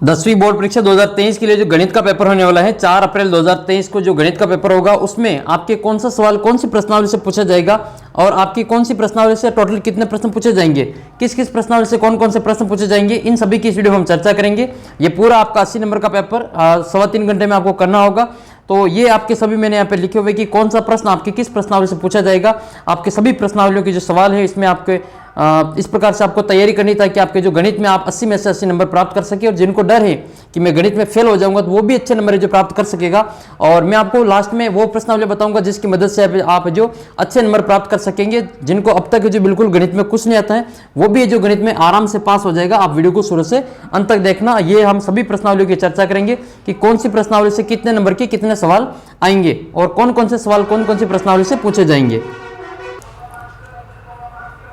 10वीं बोर्ड परीक्षा 2023 के लिए जो गणित का पेपर होने वाला है 4 अप्रैल 2023 को जो गणित का पेपर होगा उसमें आपके कौन सा सवाल कौन सी प्रश्नावली से पूछा जाएगा और आपकी कौन सी प्रश्नावली से टोटल कितने प्रश्न पूछे जाएंगे, किस किस प्रश्नावली से कौन कौन से प्रश्न पूछे जाएंगे, इन सभी की इस वीडियो में हम चर्चा करेंगे। ये पूरा आपका 80 नंबर का पेपर 3.25 घंटे में आपको करना होगा। तो ये आपके सभी मैंने यहाँ पे लिखे हुए कि कौन सा प्रश्न आपके किस प्रश्नावली से पूछा जाएगा। आपके सभी प्रश्नावलियों के जो सवाल है इसमें आपके इस प्रकार से आपको तैयारी करनी ताकि आपके जो गणित में आप 80 में से 80 नंबर प्राप्त कर सके, और जिनको डर है कि मैं गणित में फेल हो जाऊंगा तो वो भी अच्छे नंबर है जो प्राप्त कर सकेगा। और मैं आपको लास्ट में वो प्रश्नावली बताऊंगा जिसकी मदद से आप जो अच्छे नंबर प्राप्त कर सकेंगे। जिनको अब तक जो बिल्कुल गणित में कुछ नहीं आता है वो भी जो गणित में आराम से पास हो जाएगा। आप वीडियो को शुरू से अंत तक देखना। ये हम सभी प्रश्नावलियों की चर्चा करेंगे कि कौन सी प्रश्नावली से कितने नंबर के कितने सवाल आएंगे और कौन कौन से सवाल कौन कौन सी प्रश्नावली से पूछे जाएंगे।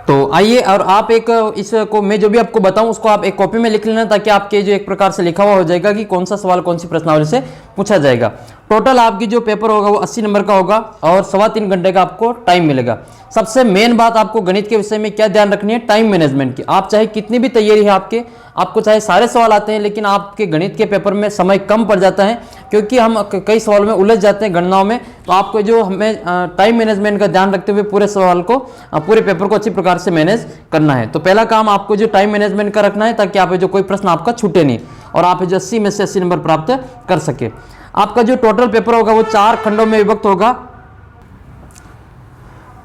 तो आइए, और आप एक इसको मैं जो भी आपको बताऊं उसको आप एक कॉपी में लिख लेना ताकि आपके जो एक प्रकार से लिखा हुआ हो जाएगा कि कौन सा सवाल कौन सी प्रश्नावली से पूछा जाएगा। टोटल आपकी जो पेपर होगा वो 80 नंबर का होगा और 3.25 घंटे का आपको टाइम मिलेगा। सबसे मेन बात आपको गणित के विषय में क्या ध्यान रखनी है, टाइम मैनेजमेंट की। आप चाहे कितनी भी तैयारी है आपको चाहे सारे सवाल आते हैं, लेकिन आपके गणित के पेपर में समय कम पड़ जाता है क्योंकि हम कई सवालों में उलझ जाते हैं गणनाओं में। तो आपको जो हमें टाइम मैनेजमेंट का ध्यान रखते हुए पूरे सवाल को पूरे पेपर को अच्छी प्रकार से मैनेज करना है। तो पहला काम आपको जो टाइम मैनेजमेंट का रखना है ताकि आप जो कोई प्रश्न आपका छूटे नहीं और आप जो 80 में से 80 नंबर प्राप्त कर सके। आपका जो टोटल पेपर होगा वो 4 खंडों में विभक्त होगा।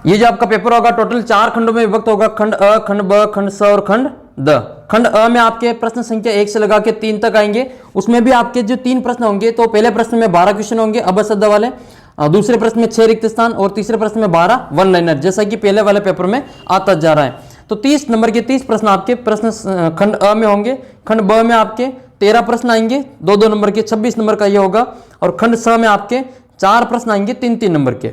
ये जो आपका पेपर होगा टोटल 4 खंडों में विभक्त होगा, खंड अ, खंड ब, खंड स और खंड द। खंड अ में आपके प्रश्न संख्या 1 से लगा के 3 तक आएंगे। उसमें भी आपके जो 3 प्रश्न होंगे तो पहले प्रश्न में 12 क्वेश्चन होंगे अबसद वाले, दूसरे प्रश्न में 6 रिक्त स्थान और तीसरे प्रश्न में 12 वन लाइनर, जैसा कि पहले वाले पेपर में आता जा रहा है। तो 30 नंबर के 30 प्रश्न आपके प्रश्न खंड अ में होंगे। खंड ब में आपके 13 प्रश्न आएंगे 2-2 नंबर के, 26 नंबर का ये होगा। और खंड स में आपके 4 प्रश्न आएंगे 3-3 नंबर के,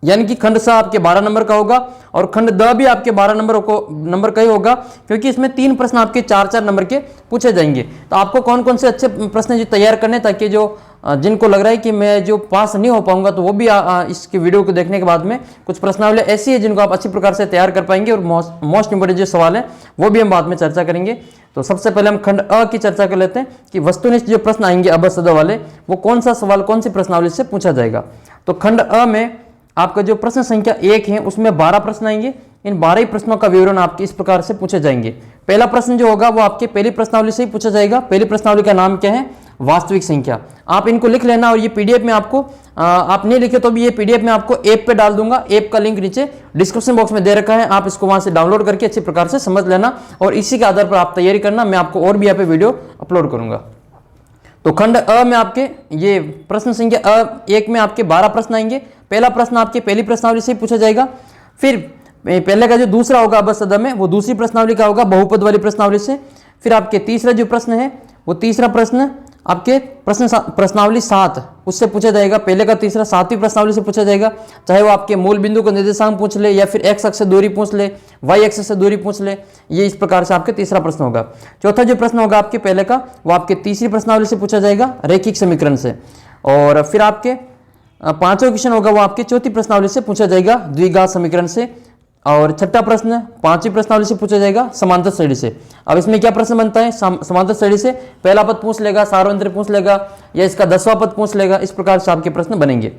यानी कि खंड स आपके 12 नंबर का होगा और खंड द भी आपके 12 नंबर का ही होगा क्योंकि इसमें 3 प्रश्न आपके 4-4 नंबर के पूछे जाएंगे। तो आपको कौन कौन से अच्छे प्रश्न जो तैयार करने ताकि जो जिनको लग रहा है कि मैं जो पास नहीं हो पाऊंगा तो वो भी इसकी वीडियो को देखने के बाद में कुछ प्रश्नावली ऐसी है जिनको आप अच्छी प्रकार से तैयार कर पाएंगे। और मोस्ट इंपोर्टेंट जो सवाल है वो भी हम बाद में चर्चा करेंगे। तो सबसे पहले हम खंड अ की चर्चा कर लेते हैं कि वस्तुनिष्ठ जो प्रश्न आएंगे अबसद वाले वो कौन सा सवाल कौन सी प्रश्नावली से पूछा जाएगा। तो खंड अ में आपका जो प्रश्न संख्या 1 है उसमें 12 प्रश्न आएंगे। इन 12 ही प्रश्नों का विवरण आपके इस प्रकार से पूछे जाएंगे। पहला प्रश्न जो होगा वो आपके पहली प्रश्नावली से ही पूछा जाएगा। पहली प्रश्नावली का नाम क्या है, वास्तविक संख्या। आप इनको लिख लेना और ये पीडीएफ में आपको आप नहीं लिखे तो भी ये पीडीएफ में आपको ऐप पे डाल दूंगा। ऐप का लिंक नीचे डिस्क्रिप्शन बॉक्स में दे रखा है, आप इसको वहां से डाउनलोड करके अच्छी प्रकार से समझ लेना और इसी के आधार पर आप तैयारी करना। मैं आपको और भी यहाँ पे वीडियो अपलोड करूंगा। तो खंड अ में आपके ये प्रश्न संख्या अ1 में आपके 12 प्रश्न आएंगे। पहला प्रश्न आपके पहली प्रश्नावली से पूछा जाएगा। फिर पहले का जो दूसरा होगा अबसद में वो दूसरी प्रश्नावली का होगा बहुपद वाली प्रश्नावली से। फिर आपके तीसरा जो प्रश्न है वो तीसरा प्रश्न आपके प्रश्नावली 7 उससे पूछा जाएगा। पहले का तीसरा 7वीं प्रश्नावली से पूछा जाएगा, चाहे वो आपके मूल बिंदु का निर्देशांक पूछ ले या फिर एक्स अक्ष से दूरी पूछ ले, वाई अक्ष से दूरी पूछ ले। ये इस प्रकार से आपके तीसरा प्रश्न होगा। चौथा जो प्रश्न होगा आपके पहले का वो आपके तीसरी प्रश्नावली से पूछा जाएगा रैखिक समीकरण से। और फिर आपके 5वां क्वेश्चन होगा वो आपके चौथी प्रश्नावली से पूछा जाएगा द्विघात समीकरण से। और छठा प्रश्न 5वीं प्रश्नावली से पूछा जाएगा समांतर श्रेणी से। अब इसमें क्या प्रश्न बनता है, समांतर श्रेणी से पहला पद पूछ लेगा, सार्वत्रिक पूछ लेगा या इसका 10वां पद पूछ लेगा। इस प्रकार से आपके प्रश्न बनेंगे।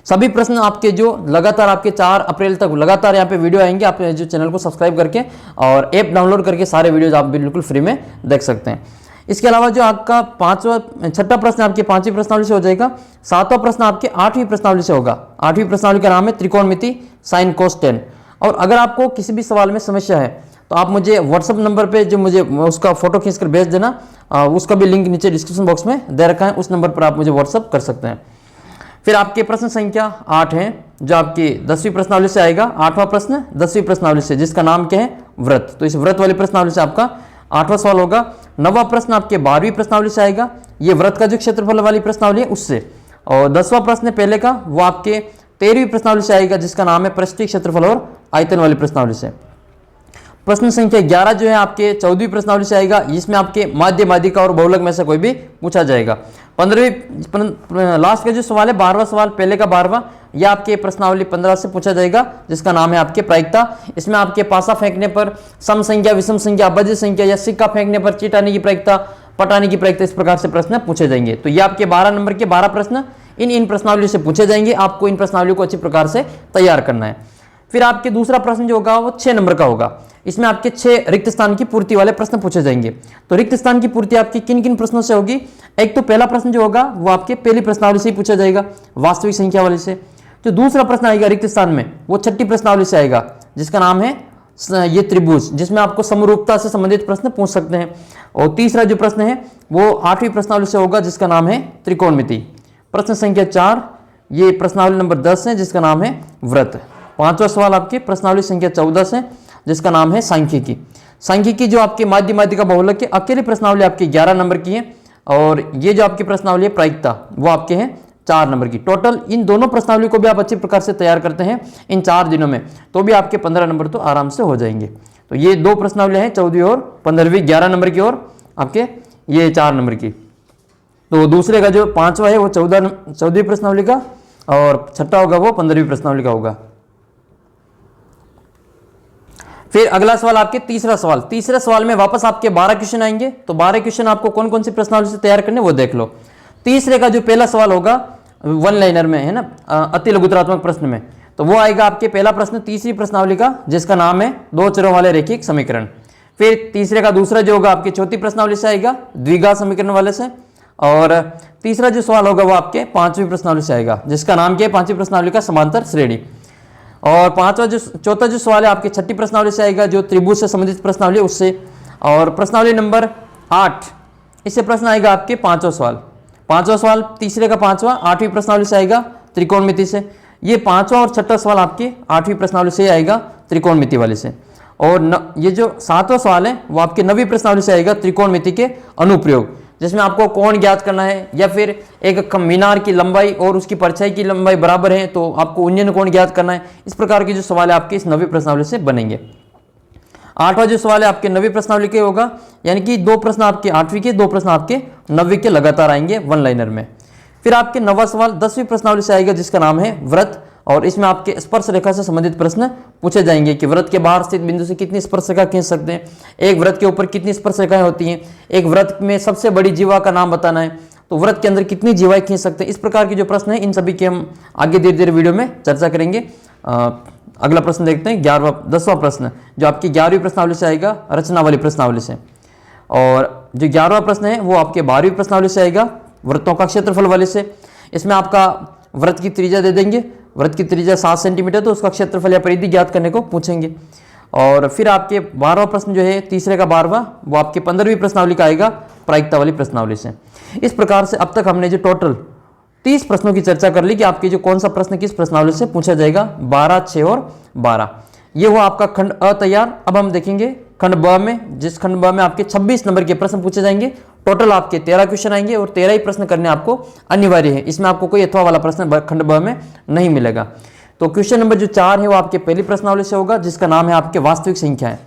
सभी प्रश्न आपके जो लगातार आपके 4 अप्रैल तक लगातार यहाँ पे वीडियो आएंगे। आप जो चैनल को सब्सक्राइब करके और ऐप डाउनलोड करके सारे वीडियोज आप बिल्कुल फ्री में देख सकते हैं। इसके अलावा जो आपका छठा प्रश्न आपके 5वीं प्रश्नावली से हो जाएगा। 7वां प्रश्न आपके 8वीं प्रश्नावली से होगा। 8वीं प्रश्नावली का नाम है त्रिकोणमिति साइन कोस टेन। और अगर आपको किसी भी सवाल में समस्या है तो आप मुझे व्हाट्सअप नंबर पे जो मुझे उसका फोटो खींचकर भेज देना। उसका भी लिंक नीचे डिस्क्रिप्शन बॉक्स में दे रखा है, उस नंबर पर आप मुझे व्हाट्सअप कर सकते हैं। फिर आपके प्रश्न संख्या 8 है जो आपकी 10वीं प्रश्नावली से आएगा। 8वां प्रश्न 10वीं प्रश्नावली से जिसका नाम क्या है, व्रत। तो इस व्रत वाली प्रश्नावली से आपका 8वां सवाल होगा। 9वां प्रश्न आपके 12वीं प्रश्नावली से आएगा। ये व्रत का जो क्षेत्रफल वाली प्रश्नावली है उससे। और 10वां प्रश्न पहले का वो आपके 13वीं प्रश्नावली से आएगा जिसका नाम है पृष्ठीय क्षेत्रफल और आयतन वाली प्रश्नावली से। प्रश्न संख्या 11 जो है आपके 14वीं प्रश्नावली से आएगा। इसमें आपके माध्य माध्यिका और बहुलक में से कोई भी पूछा जाएगा। 15वीं लास्ट का जो सवाल है 12वां सवाल पहले का 12वां, यह आपके प्रश्नावली 15 से पूछा जाएगा जिसका नाम है आपके प्रायिकता। इसमें आपके पासा फेंकने पर सम संख्या, विषम संख्या, अभज्य संख्या या सिक्का फेंकने पर चीट आने की प्रायिकता, पटाने की प्रयुक्त, इस प्रकार से प्रश्न पूछे जाएंगे। तो ये आपके 12 नंबर के 12 प्रश्न इन प्रश्नावलियों से पूछे जाएंगे। आपको इन प्रश्नावलियों को अच्छी प्रकार से तैयार करना है। फिर आपके दूसरा प्रश्न जो होगा वो 6 नंबर का होगा। इसमें आपके 6 रिक्त स्थान की पूर्ति वाले प्रश्न पूछे जाएंगे। तो रिक्त स्थान की पूर्ति आपकी किन किन प्रश्नों से होगी? एक तो पहला प्रश्न जो होगा वो आपके पहली प्रश्नावली से ही पूछा जाएगा, वास्तविक संख्या वाले से। जो दूसरा प्रश्न आएगा रिक्त स्थान में वो छठी प्रश्नावली से आएगा, जिसका नाम है ये त्रिभुज, जिसमें आपको समरूपता से संबंधित प्रश्न पूछ सकते हैं। और तीसरा जो प्रश्न है वो 8वीं प्रश्नावली से होगा, जिसका नाम है त्रिकोणमिति। प्रश्न संख्या 4 ये प्रश्नावली नंबर 10 है, जिसका नाम है व्रत। 5वां सवाल आपके प्रश्नावली संख्या 14 से, जिसका नाम है सांख्यिकी। सांख्यिकी जो आपके माध्य माध्यिका बहुलक के अकेली प्रश्नावली आपकी 11 नंबर की है, और ये जो आपकी प्रश्नावली है प्रायिकता वो आपके हैं 4 नंबर की। टोटल इन दोनों प्रश्नावली को भी आप अच्छी प्रकार से तैयार करते हैं इन 4 दिनों में, तो भी आपके 15 नंबर तो आराम से हो जाएंगे। तो ये 2 प्रश्नावली हैं, 14वीं और 15वीं, 11 नंबर की और आपके ये 4 नंबर की। तो दूसरे का जो 5वां है वो 14वीं प्रश्नावली का, और छठा होगा वो 15वीं प्रश्नावली का होगा। फिर अगला सवाल आपके तीसरा सवाल। तीसरे सवाल में वापस आपके 12 क्वेश्चन आएंगे। तो 12 क्वेश्चन आपको कौन कौन सी प्रश्नावली से तैयार करने वो देख लो। तीसरे का जो पहला सवाल होगा 1 लाइनर में है ना, अति लघुतरात्मक प्रश्न में, तो वो आएगा आपके पहला प्रश्न तीसरी प्रश्नावली का, जिसका नाम है 2 चरों वाले रैखिक समीकरण। फिर तीसरे का दूसरा जो होगा आपकी चौथी प्रश्नावली से आएगा, द्विघात समीकरण वाले से। और तीसरा जो सवाल होगा वो आपके 5वीं प्रश्नावली से आएगा, जिसका नाम क्या है 5वीं प्रश्नावली का समांतर श्रेणी। और चौथा जो सवाल है आपकी 6ठी प्रश्नावली से आएगा, जो त्रिभुज से संबंधित प्रश्नावली उससे। और प्रश्नावली नंबर 8 इससे प्रश्न आएगा आपके 5वां सवाल। 5वां सवाल तीसरे का 5वां 8वीं प्रश्नावली से आएगा, त्रिकोणमिति से। ये 5वां और 6ठा सवाल आपके 8वीं प्रश्नावली से आएगा, त्रिकोणमिति वाले से। और ये जो 7वां सवाल है वो आपके 9वीं प्रश्नावली से आएगा, त्रिकोणमिति के अनुप्रयोग, जिसमें आपको कोण ज्ञात करना है, या फिर एक मीनार की लंबाई और उसकी परछाई की लंबाई बराबर है तो आपको उन्नयन कोण ज्ञात करना है। इस प्रकार के जो सवाल है आपके इस 9वीं प्रश्नावली से बनेंगे। 8वां जो सवाल है आपके 9वीं प्रश्नावली के होगा, यानी कि 2 प्रश्न आपके 8वीं के, 2 प्रश्न आपके 9वीं के लगातार आएंगे 1 लाइनर में। फिर आपके 9वां सवाल 10वीं प्रश्नावली से आएगा, जिसका नाम है व्रत। और इसमें आपके स्पर्श रेखा से संबंधित प्रश्न पूछे जाएंगे कि व्रत के बाहर स्थित बिंदु से कितनी स्पर्श रेखा खींच सकते हैं, एक व्रत के ऊपर कितनी स्पर्श रेखाएं होती हैं, एक व्रत में सबसे बड़ी जीवा का नाम बताना है, तो व्रत के अंदर कितनी जीवाएं खींच सकते हैं। इस प्रकार के जो प्रश्न है इन सभी के हम आगे धीरे धीरे वीडियो में चर्चा करेंगे। अगला प्रश्न देखते हैं 10वां प्रश्न, जो आपकी 11वीं प्रश्नावली से आएगा, रचना वाली प्रश्नावली से। और जो 11वां प्रश्न है वो आपके 12वीं प्रश्नावली से आएगा, वृत्तों का क्षेत्रफल वाले से। इसमें आपका व्रत की त्रिज्या दे देंगे, व्रत की त्रिज्या 7 सेंटीमीटर, तो उसका क्षेत्रफल या परिधि ज्ञात करने को पूछेंगे। और फिर आपके 12वां प्रश्न जो है तीसरे का 12वां वो आपके 15वीं प्रश्नावली का आएगा, प्रायिकता वाली प्रश्नावली से। इस प्रकार से अब तक हमने जो टोटल 30 प्रश्नों की चर्चा कर ली कि आपकी जो कौन सा प्रश्न किस प्रश्नावली से पूछा जाएगा, 12, 6 और 12। ये हुआ आपका खंड अ तैयार। अब हम देखेंगे खंड ब में, जिस खंड ब में आपके 26 नंबर के प्रश्न पूछे जाएंगे। टोटल आपके 13 क्वेश्चन आएंगे और 13 ही प्रश्न करने आपको अनिवार्य है। इसमें आपको कोई अथवा वाला प्रश्न खंड ब में नहीं मिलेगा। तो क्वेश्चन नंबर जो 4 है वो आपके पहली प्रश्नावली से होगा, जिसका नाम है आपके वास्तविक संख्याएं।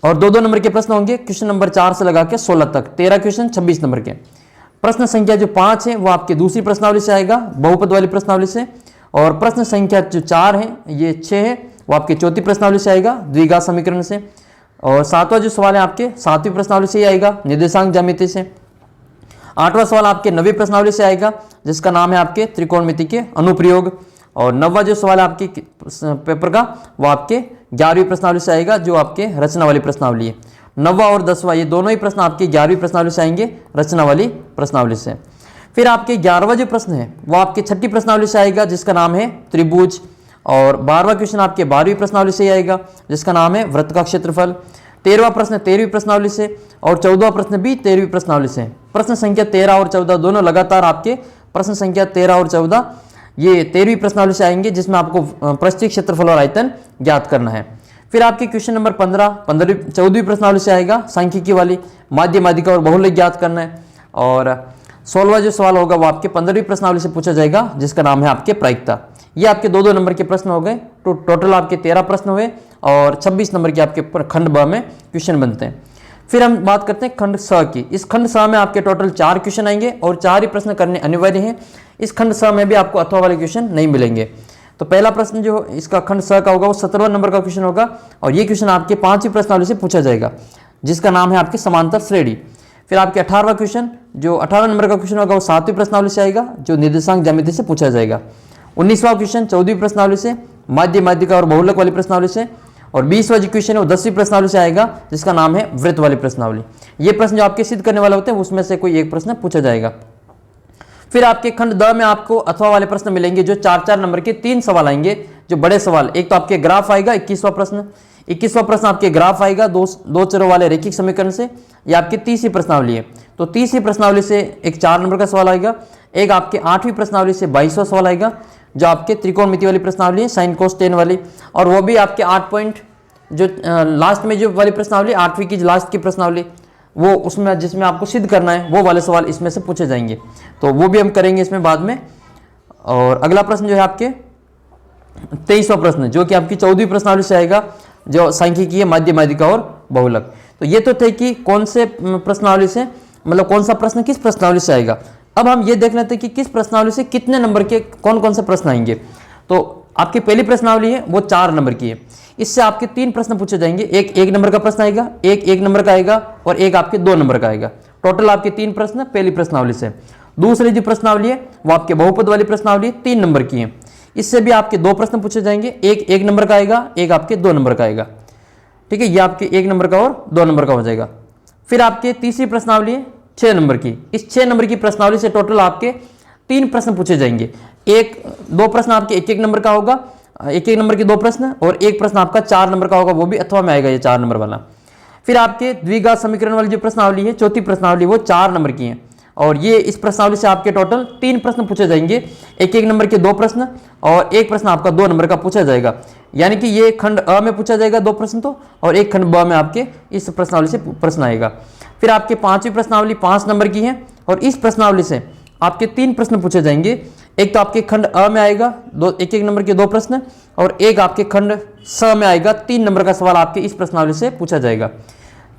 और 2-2 नंबर के प्रश्न होंगे, क्वेश्चन नंबर 4 से लगा के 16 तक, 13 क्वेश्चन 26 नंबर के। प्रश्न संख्या जो 5 है वो आपकी दूसरी प्रश्नावली से आएगा, बहुपद वाली प्रश्नावली से। और प्रश्न संख्या जो 4 है, ये 6 है, वो आपकी चौथी प्रश्नावली से आएगा, द्विघात समीकरण से। और 7वां जो सवाल है आपके 7वीं प्रश्नावली से ही आएगा, निर्देशांक ज्यामिति से। 8वां सवाल आपके 9वीं प्रश्नावली से आएगा, जिसका नाम है आपके त्रिकोणमिति के अनुप्रयोग। और 9वां जो सवाल है आपके पेपर का वो आपके 11वीं प्रश्नावली से आएगा, जो आपके रचना वाली प्रश्नावली है। 9वां और 10वां ये दोनों ही प्रश्न आपके 11वीं प्रश्नावली से आएंगे, रचना वाली प्रश्नावली से। फिर आपके 11वां जो प्रश्न है वो आपके 6ठी प्रश्नावली से आएगा, जिसका नाम है त्रिभुज। और 12वां क्वेश्चन आपके 12वीं प्रश्नावली से ही आएगा, जिसका नाम है वृत्त का क्षेत्रफल। 13वां प्रश्न 13वीं प्रश्नावली से, और 14वां प्रश्न भी 13वीं प्रश्नावली से। प्रश्न संख्या 13 और 14 दोनों लगातार आपके प्रश्न संख्या 13 और 14 ये 13वीं प्रश्नावली से आएंगे, जिसमें आपको पृष्ठीय क्षेत्रफल और आयतन ज्ञात करना है। फिर आपके क्वेश्चन नंबर 15 14वीं प्रश्नावली से आएगा, सांख्यिकी वाली, माध्य माध्यिका और बहुलक ज्ञात करना है। और 16वां जो सवाल होगा वो आपके 15वीं प्रश्नावली से पूछा जाएगा, जिसका नाम है आपके प्रायिकता। ये आपके 2-2 नंबर के प्रश्न हो गए। तो टोटल आपके 13 प्रश्न हुए और 26 नंबर के आपके खंड ब में क्वेश्चन बनते हैं। फिर हम बात करते हैं खंड स की। इस खंड स में आपके टोटल 4 क्वेश्चन आएंगे और 4 ही प्रश्न करने अनिवार्य हैं। इस खंड स में भी आपको अथवा वाले क्वेश्चन नहीं मिलेंगे। तो पहला प्रश्न जो इसका खंड स का होगा वो 17वां नंबर का क्वेश्चन होगा, और ये क्वेश्चन आपके 5वीं प्रश्नावली से पूछा जाएगा, जिसका नाम है आपकी समांतर श्रेणी। फिर आपके 18वां क्वेश्चन, जो 18 नंबर का क्वेश्चन होगा वो 7वीं प्रश्नावली से आएगा, जो निर्देशांक ज्यामिति से पूछा जाएगा। 19वां क्वेश्चन 14वीं प्रश्नावली से, माध्य, माध्यिका और बहुलक वाली प्रश्नावली से। और 20वां जो क्वेश्चन है वो 10वीं प्रश्नावली से आएगा, जिसका नाम है वृत्त वाली प्रश्नावली। ये प्रश्न जो आपके सिद्ध करने वाले होते हैं उसमें से कोई एक प्रश्न पूछा जाएगा। फिर आपके खंड द में आपको अथवा वाले प्रश्न मिलेंगे, जो 4-4 नंबर के 3 सवाल आएंगे, जो बड़े सवाल। एक तो आपके ग्राफ आएगा 21वां प्रश्न, 21वां प्रश्न आपके ग्राफ आएगा दो चरों वाले रैखिक समीकरण से। ये आपकी 30वीं प्रश्नावली है। तो 30वीं प्रश्नावली से एक 4 नंबर का सवाल आएगा। एक आपके 8वीं प्रश्नावली से 22वां सवाल आएगा, जो आपके त्रिकोणमिति वाली प्रश्नावली है, साइन कोस टेन वाली। और वो भी आपके 8 पॉइंट, जो लास्ट में जो वाली प्रश्नावली 8वीं की लास्ट की प्रश्नावली, वो उसमें जिसमें आपको सिद्ध करना है वो वाले सवाल इसमें से पूछे जाएंगे, तो वो भी हम करेंगे इसमें बाद में। और अगला प्रश्न जो है आपके 23वां प्रश्न, जो कि आपकी 14वीं प्रश्नावली से आएगा, जो सांख्यिकीय, माध्य, माध्यिका और बहुलक। तो ये तो थे कि कौन से प्रश्नावली से, मतलब कौन सा प्रश्न किस प्रश्नावली से आएगा। अब हम ये देख लेते हैं कि किस प्रश्नावली से कितने नंबर के कौन कौन से प्रश्न आएंगे। तो आपकी पहली प्रश्नावली है वो 4 नंबर की है। इससे आपके 3 प्रश्न पूछे जाएंगे। एक 1 नंबर का प्रश्न आएगा, एक 1 नंबर का आएगा और एक आपके 2 नंबर का आएगा। टोटल आपके 3 प्रश्न पहली प्रश्नावली से। दूसरी जो प्रश्नावली है वो आपके बहुपद वाली प्रश्नावली 3 नंबर की है। इससे भी आपके 2 प्रश्न पूछे जाएंगे, एक 1 नंबर का आएगा, एक आपके 2 नंबर का आएगा। ठीक है, ये आपके 1 नंबर का और 2 नंबर का हो जाएगा। फिर आपके तीसरी प्रश्नावली है 6 नंबर की। इस 6 नंबर की प्रश्नावली से टोटल आपके 3 प्रश्न पूछे जाएंगे। 2 प्रश्न आपके 1-1 नंबर का होगा, 1-1 नंबर के 2 प्रश्न, और एक प्रश्न आपका 4 नंबर का होगा, वो भी अथवा में आएगा, ये 4 नंबर वाला। फिर आपके द्विघात समीकरण वाली जो प्रश्नावली है, चौथी प्रश्नावली, वो 4 नंबर की है। और ये इस प्रश्नावली से आपके टोटल 3 प्रश्न पूछे जाएंगे। 1-1 नंबर के 2 प्रश्न और एक प्रश्न आपका 2 नंबर का पूछा जाएगा। यानी कि ये खंड अ में पूछा जाएगा 2 प्रश्न तो, और एक खंड ब में आपके इस प्रश्नावली से प्रश्न आएगा। फिर आपके 5वीं प्रश्नावली 5 नंबर की है, और इस प्रश्नावली से आपके 3 प्रश्न पूछे जाएंगे। एक तो आपके खंड अ में आएगा 1-1 नंबर के 2 प्रश्न, और एक आपके खंड स में आएगा 3 नंबर का सवाल आपके इस प्रश्नावली से पूछा जाएगा।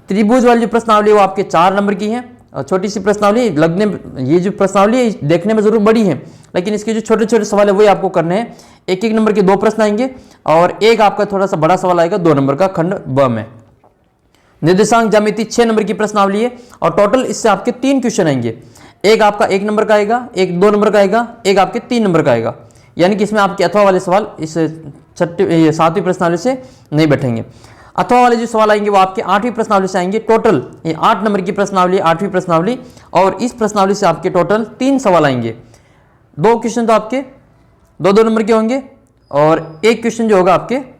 त्रिभुज वाली जो प्रश्नावली वो आपके 4 नंबर की है, और छोटी सी प्रश्नावली लगने, ये जो प्रश्नावली है देखने में जरूर बड़ी है, लेकिन इसके जो छोटे छोटे सवाल है वही आपको करने हैं। 1-1 नंबर के 2 प्रश्न आएंगे, और एक आपका थोड़ा सा बड़ा सवाल आएगा 2 नंबर का खंड ब में। निर्देशांक ज्यामिति 6 नंबर की प्रश्नावली है, और टोटल इससे आपके 3 क्वेश्चन आएंगे। एक आपका 1 नंबर का आएगा, एक 2 नंबर का आएगा, एक आपके 3 नंबर का आएगा। यानी कि इसमें आपके अथवा वाले सवाल इस 7वीं प्रश्नावली से नहीं बैठेंगे। अथवा वाले जो सवाल आएंगे वो आपके 8वीं प्रश्नावली से आएंगे। टोटल ये 8 नंबर की प्रश्नावली, 8वीं प्रश्नावली, और इस प्रश्नावली से आपके टोटल 3 सवाल आएंगे। 2 क्वेश्चन तो आपके 2-2 नंबर के होंगे, और एक क्वेश्चन जो होगा आपके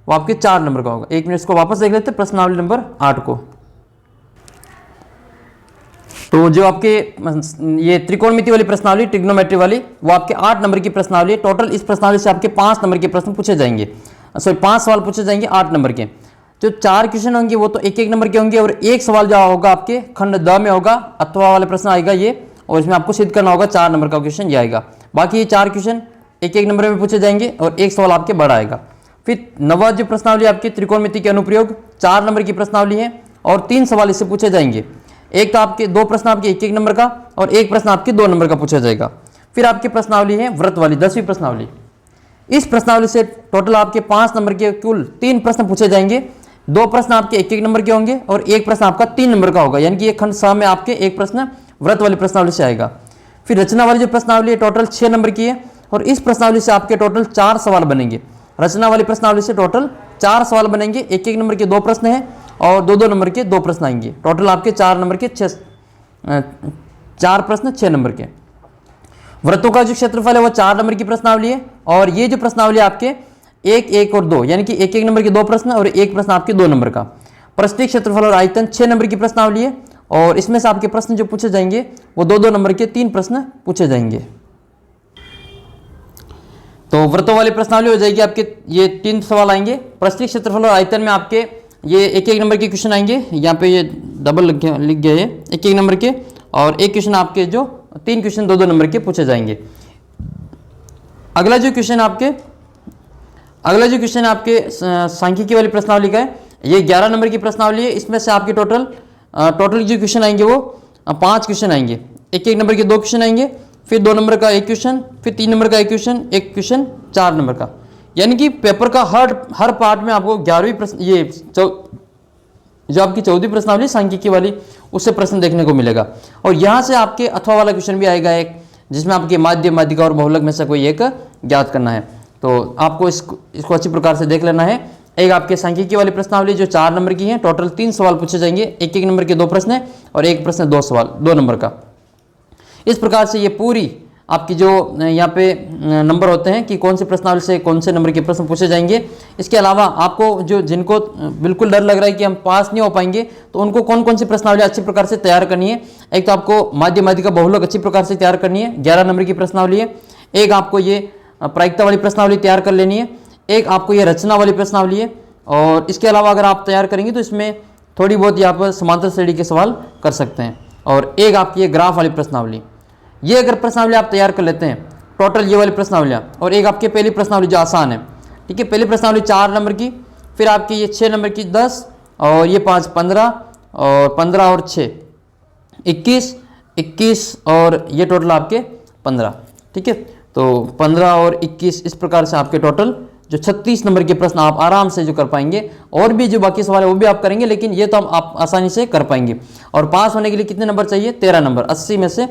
वो आपके 4 नंबर का होगा। एक मिनट इसको वापस देख लेते हैं, प्रश्नावली नंबर 8 को। तो जो आपके ये त्रिकोणमिति वाली प्रश्नावली, ट्रिग्नोमेट्री वाली, वो आपके 8 नंबर की प्रश्नावली है। टोटल इस प्रश्नावली से आपके 5 नंबर के प्रश्न पूछे जाएंगे, सॉरी 5 सवाल पूछे जाएंगे 8 नंबर के। जो 4 क्वेश्चन होंगे वो तो 1-1 नंबर के होंगे, और एक सवाल जो होगा आपके खंड द में होगा, अथवा वाले प्रश्न आएगा ये, और इसमें आपको सिद्ध करना होगा 4 नंबर का क्वेश्चन ये आएगा। बाकी ये 4 क्वेश्चन 1-1 नंबर में पूछे जाएंगे, और एक सवाल आपके बड़ा आएगा। फिर 9वां जो प्रश्नावली आपकी त्रिकोणमिति के अनुप्रयोग 4 नंबर की प्रश्नावली है, और 3 सवाल इससे पूछे जाएंगे। एक तो आपके 2 प्रश्न आपके 1-1 नंबर का, और एक प्रश्न आपके 2 नंबर का पूछा जाएगा। फिर आपकी प्रश्नावली है व्रत वाली, 10वीं प्रश्नावली। इस प्रश्नावली से टोटल आपके 5 नंबर के कुल 3 प्रश्न पूछे जाएंगे। 2 प्रश्न आपके 1-1 नंबर के होंगे, और एक प्रश्न आपका 3 नंबर का होगा। यानी कि एक खंड स में आपके एक प्रश्न व्रत वाली प्रश्नावली से आएगा। फिर रचना वाली जो प्रश्नावली है टोटल 6 नंबर की है, और इस प्रश्नावली से आपके टोटल 4 सवाल बनेंगे। रचना वाली प्रश्नावली से टोटल 4 सवाल बनेंगे। 1-1 नंबर के 2 प्रश्न हैं, और 2-2 नंबर के 2 प्रश्न आएंगे। टोटल आपके 4 नंबर के 4 प्रश्न 6 नंबर के। व्रतों का जो क्षेत्रफल है वो 4 नंबर की प्रश्नावली है, और ये जो प्रश्नावली आपके 1-1 और 2, यानी कि 1-1 नंबर के 2 प्रश्न और एक प्रश्न आपके 2 नंबर का। पृष्ठीय क्षेत्रफल और आयतन 6 नंबर की प्रश्नावली है, और इसमें से आपके प्रश्न जो पूछे जाएंगे वो 2-2 नंबर के 3 प्रश्न पूछे जाएंगे। तो व्रतों वाली प्रश्नावली हो जाएगी आपके, ये 3 सवाल आएंगे। पृष्ठीय क्षेत्रफल और आयतन में आपके ये 1-1 नंबर के क्वेश्चन आएंगे। यहाँ पे ये डबल लिख गया है 1-1 नंबर के, और एक क्वेश्चन आपके जो 3 क्वेश्चन 2-2 नंबर के पूछे जाएंगे। अगला जो क्वेश्चन आपके सांख्यिकी वाली प्रश्नावली का है, ये 11 नंबर की प्रश्नावली है। इसमें से आपके टोटल जो क्वेश्चन आएंगे वो 5 क्वेश्चन आएंगे। 1-1 नंबर के 2 क्वेश्चन आएंगे, फिर 2 नंबर का 1 क्वेश्चन, फिर 3 नंबर का 1 क्वेश्चन, 1 क्वेश्चन 4 नंबर का। यानी कि पेपर का हर पार्ट में आपको 11वीं प्रश्न, ये जो आपकी 14वीं प्रश्नावली सांख्यिकी वाली, उससे प्रश्न देखने को मिलेगा। और यहाँ से आपके अथवा वाला क्वेश्चन भी आएगा एक, जिसमें आपके माध्य, माध्यिका और बहुलक में से कोई एक ज्ञात करना है। तो आपको इसको अच्छी प्रकार से देख लेना है। एक आपके सांख्यिकी वाली प्रश्नावली जो 4 नंबर की है, टोटल 3 सवाल पूछे जाएंगे, 1-1 नंबर के 2 प्रश्न है और एक प्रश्न 2 सवाल 2 नंबर का। इस प्रकार से ये पूरी आपकी जो यहाँ पे नंबर होते हैं कि कौन से प्रश्नावली से कौन से नंबर के प्रश्न पूछे जाएंगे। इसके अलावा आपको जो जिनको बिल्कुल डर लग रहा है कि हम पास नहीं हो पाएंगे, तो उनको कौन कौन सी प्रश्नावली अच्छी प्रकार से तैयार करनी है। एक तो आपको माध्य, माध्यिका, बहुलक अच्छी प्रकार से तैयार करनी है, 11 नंबर की प्रश्नावली है। एक आपको ये प्रायिकता वाली प्रश्नावली तैयार कर लेनी है। एक आपको ये रचना वाली प्रश्नावली है। और इसके अलावा अगर आप तैयार करेंगे तो इसमें थोड़ी बहुत यहाँ पर समांतर श्रेणी के सवाल कर सकते हैं। और एक आपकी ये ग्राफ वाली प्रश्नावली, ये अगर प्रश्नावली आप तैयार कर लेते हैं, टोटल ये वाली प्रश्नावलियाँ, और एक आपकी पहली प्रश्नावली जो आसान है, ठीक है, पहली प्रश्नावली 4 नंबर की, फिर आपकी ये 6 नंबर की 10, और ये 5 15, और 15 और 6 21 और ये टोटल आपके 15, ठीक है। तो 15 और 21 इस प्रकार से आपके टोटल जो 36 नंबर के प्रश्न आप आराम से जो कर पाएंगे। और भी जो बाकी सवाल है वो भी आप करेंगे, लेकिन ये तो आप आसानी से कर पाएंगे। और पास होने के लिए कितने नंबर चाहिए? 13 नंबर। 80 में से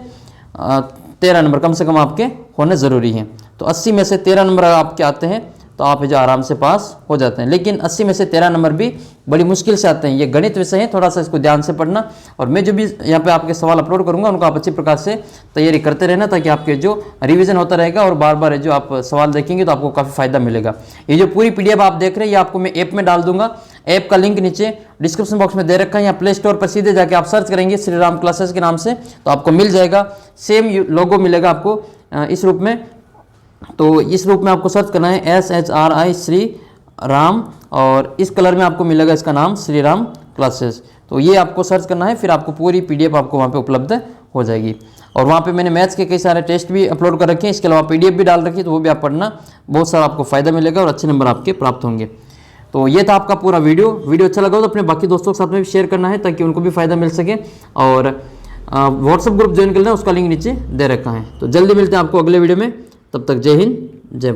13 नंबर कम से कम आपके होने ज़रूरी हैं। तो 80 में से 13 नंबर आपके आते हैं तो आप जो आराम से पास हो जाते हैं। लेकिन 80 में से 13 नंबर भी बड़ी मुश्किल से आते हैं। ये गणित विषय है, थोड़ा सा इसको ध्यान से पढ़ना। और मैं जो भी यहाँ पे आपके सवाल अपलोड करूँगा उनको आप अच्छी प्रकार से तैयारी करते रहना, ताकि आपके जो रिवीजन होता रहेगा और बार बार जो आप सवाल देखेंगे तो आपको काफ़ी फायदा मिलेगा। ये जो पूरी PDF आप देख रहे हैं, ये आपको मैं ऐप में डाल दूंगा। ऐप का लिंक नीचे डिस्क्रिप्शन बॉक्स में दे रखा है। यहाँ प्ले स्टोर पर सीधे जाके आप सर्च करेंगे श्री राम क्लासेस के नाम से, तो आपको मिल जाएगा। सेम लोगो मिलेगा आपको इस रूप में। तो इस रूप में आपको सर्च करना है SHRI श्री राम, और इस कलर में आपको मिलेगा इसका नाम श्री राम क्लासेस। तो ये आपको सर्च करना है, फिर आपको पूरी PDF आपको वहाँ पे उपलब्ध हो जाएगी। और वहाँ पे मैंने मैथ्स के कई सारे टेस्ट भी अपलोड कर रखे हैं, इसके अलावा PDF भी डाल रखी है, तो वो भी आप पढ़ना, बहुत सारा आपको फायदा मिलेगा और अच्छे नंबर आपके प्राप्त होंगे। तो ये था आपका पूरा वीडियो अच्छा लगा तो अपने बाकी दोस्तों के साथ में भी शेयर करना है, ताकि उनको भी फायदा मिल सके। और व्हाट्सएप ग्रुप ज्वाइन कर लेना, उसका लिंक नीचे दे रखा है। तो जल्दी मिलते हैं आपको अगले वीडियो में, तब तक जय हिंद जय भारत।